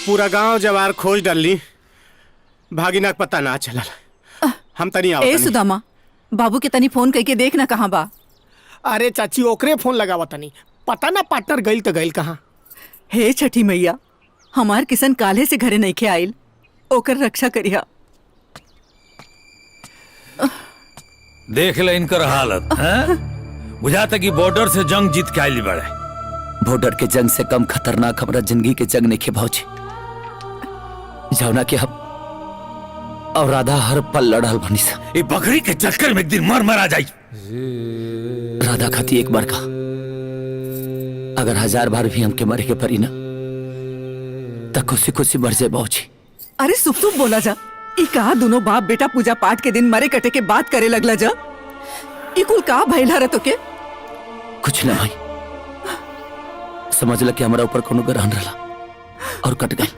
पूरा गांव जवार खोज डाली, भागिना पता ना चलल। हम तनी आओ ए तनी। सुदामा, बाबू के तनी फोन करके देख ना कहाँ बा। अरे चाची ओकरे फोन लगावा तनी, पता ना पार्टनर गइल तो गइल कहाँ। हे छठी मैया, हमार किसन काले से घरे नहीं खे आइल, ओकर रक्षा करिया। देख ले इनकर हालत हैं? बुझाता कि बॉर्डर से जंग जीत के आइली बड़े। बॉर्डर के जंग से कम खतरनाक हमारा जिंदगी के जंग नहीं भौजी। जौना के हम और राधा हर पल लड़ल बनी सा। ये बकरी के चक्कर में एक दिन मर मरा जाई। राधा खाती एक बार का, अगर 1000 बार भी हमके मरे के परी ना, तब खुशी खुशी मर जाए भौजी। अरे सुप बोला जा, ई कहा दोनों बाप बेटा पूजा पाठ के दिन मरे कटे के बात करे लगला जा। ई कुल का भइला रह तोके? कुछ ना भाई, समझ ल कि हमारा ऊपर कोनो ग्रहण रहा और कट गई।